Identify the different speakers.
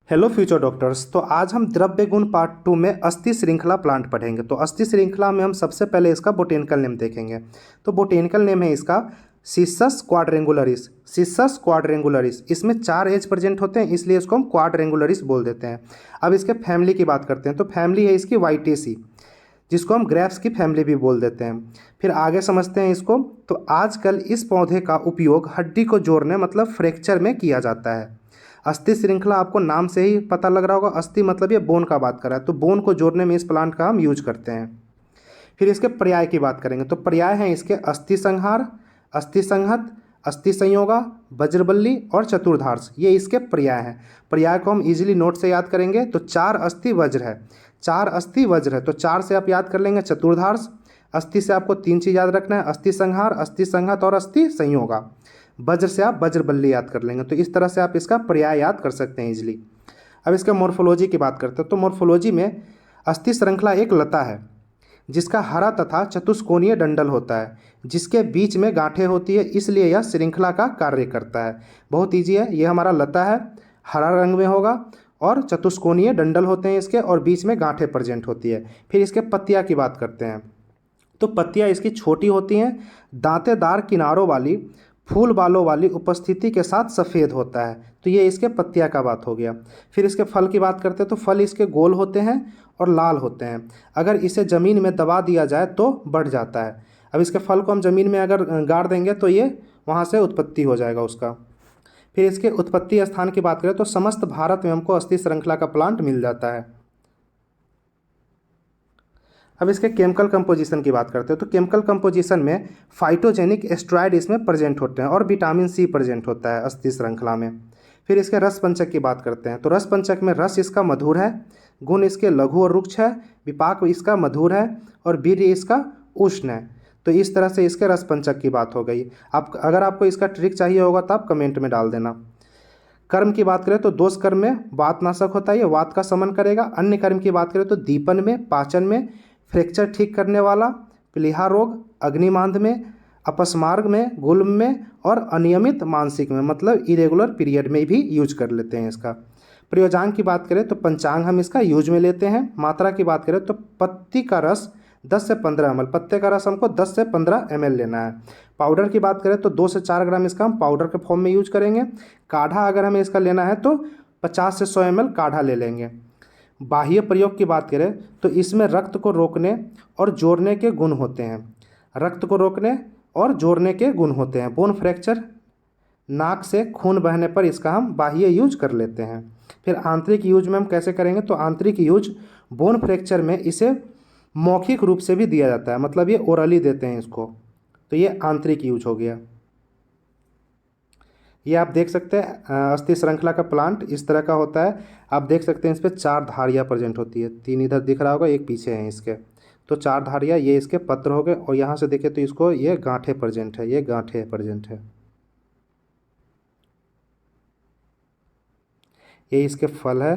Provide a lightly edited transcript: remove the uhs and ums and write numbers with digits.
Speaker 1: Hello future doctors. तो आज हम द्रव्य गुण पार्ट 2 में अस्थि श्रृंखला प्लांट पढ़ेंगे। तो अस्थि श्रृंखला में हम सबसे पहले इसका बोटेनिकल नेम देखेंगे। तो बोटेनिकल नेम है इसका सिसस क्वाड्रेंगुलरिस। सिसस क्वाड्रेंगुलरिस, इसमें 4 एज प्रेजेंट होते हैं, इसलिए इसको हम क्वाड्रेंगुलरिस बोल देते हैं। अब इसके फैमिली की बात करते हैं। तो फैमिली है इसकी वाइटेसी, जिसको हम ग्रेप्स की फैमिली भी बोल देते हैं। फिर आगे समझते हैं इसको। तो आजकल इस पौधे का उपयोग हड्डी को जोड़ने मतलब फ्रैक्चर में किया जाता है। अस्थि श्रृंखला आपको नाम से ही पता लग रहा होगा, अस्थि मतलब ये बोन का बात कर रहा है, तो बोन को जोड़ने में इस प्लांट का हम यूज करते हैं। फिर इसके पर्याय की बात करेंगे। तो पर्याय हैं इसके अस्थि संहार, अस्थि संहत, अस्थि संयोगा, वज्रबल्ली और चतुर्धार्स, ये इसके पर्याय हैं। पर्याय को हम इजीली नोट से याद करेंगे। तो 4 अस्थि वज्र है, 4 अस्थि वज्र है, तो 4 से आप याद कर लेंगे चतुर्धार्स। अस्थि से आपको 3 चीज़ याद रखना है, अस्थि संहार, अस्थि संहत और अस्थि संयोगा। वज्र से आप वज्रबल्ली याद कर लेंगे। तो इस तरह से आप इसका पर्याय याद कर सकते हैं इजीली। अब इसके मॉर्फोलॉजी की बात करते हैं। तो मॉर्फोलॉजी में अस्थि श्रृंखला एक लता है जिसका हरा तथा चतुष्कोणीय डंडल होता है, जिसके बीच में गांठें होती है, इसलिए यह श्रृंखला का कार्य करता है। बहुत ईजी है, ये हमारा लता है, हरा रंग में होगा और चतुष्कोणीय डंडल होते हैं इसके, और बीच में गांठें प्रेजेंट होती है। फिर इसके पत्तियां की बात करते हैं। तो पत्तियां इसकी छोटी होती हैं, दांतेदार किनारों वाली, फूल बालों वाली उपस्थिति के साथ सफ़ेद होता है। तो ये इसके पत्तियां का बात हो गया। फिर इसके फल की बात करते हैं। तो फल इसके गोल होते हैं और लाल होते हैं। अगर इसे ज़मीन में दबा दिया जाए तो बढ़ जाता है। अब इसके फल को हम ज़मीन में अगर गाड़ देंगे तो ये वहाँ से उत्पत्ति हो जाएगा उसका। फिर इसके उत्पत्ति स्थान की बात करें तो समस्त भारत में हमको अस्थि श्रृंखला का प्लांट मिल जाता है। अब इसके केमिकल कंपोजिशन की बात करते हैं। तो केमिकल कंपोजिशन में फाइटोजेनिक एस्ट्रॉयड इसमें प्रेजेंट होते हैं और विटामिन सी प्रेजेंट होता है अस्थि श्रृंखला में। फिर इसके रस पंचक की बात करते हैं। तो रस पंचक में रस इसका मधुर है, गुण इसके लघु और रुक्ष है, विपाक इसका मधुर है और वीर्य इसका उष्ण है। तो इस तरह से इसके रस पंचक की बात हो गई। आप अगर आपको इसका ट्रिक चाहिए होगा तो आप कमेंट में डाल देना। कर्म की बात करें तो दोष कर्म में वातनाशक होता है, ये वात का शमन करेगा। अन्य कर्म की बात करें तो दीपन में, पाचन में, फ्रैक्चर ठीक करने वाला, प्लीहा रोग, अग्निमांद में, अपस्मार्ग में, गुल्म में और अनियमित मानसिक में मतलब इरेगुलर पीरियड में भी यूज कर लेते हैं इसका। प्रयोजांग की बात करें तो पंचांग हम इसका यूज में लेते हैं। मात्रा की बात करें तो पत्ती का रस 10 से 15 ml, पत्ते का रस हमको 10 से 15 ml लेना है। पाउडर की बात करें तो 2 से 4 ग्राम इसका हम पाउडर के फॉर्म में यूज करेंगे। काढ़ा अगर हमें इसका लेना है तो 50 से 100 ml काढ़ा ले लेंगे। बाह्य प्रयोग की बात करें तो इसमें रक्त को रोकने और जोड़ने के गुण होते हैं, रक्त को रोकने और जोड़ने के गुण होते हैं। बोन फ्रैक्चर, नाक से खून बहने पर इसका हम बाह्य यूज कर लेते हैं। फिर आंतरिक यूज में हम कैसे करेंगे। तो आंतरिक यूज बोन फ्रैक्चर में इसे मौखिक रूप से भी दिया जाता है, मतलब ये ओरली देते हैं इसको। तो ये आंतरिक यूज हो गया। ये आप देख सकते हैं अस्थि श्रृंखला का प्लांट इस तरह का होता है। आप देख सकते हैं इस पर 4 धारियाँ प्रेजेंट होती है, 3 इधर दिख रहा होगा, एक पीछे है इसके। तो 4 धारियाँ, ये इसके पत्र हो गए और यहाँ से देखें तो इसको ये गांठें प्रेजेंट है, ये गांठें प्रेजेंट है। ये इसके फल है,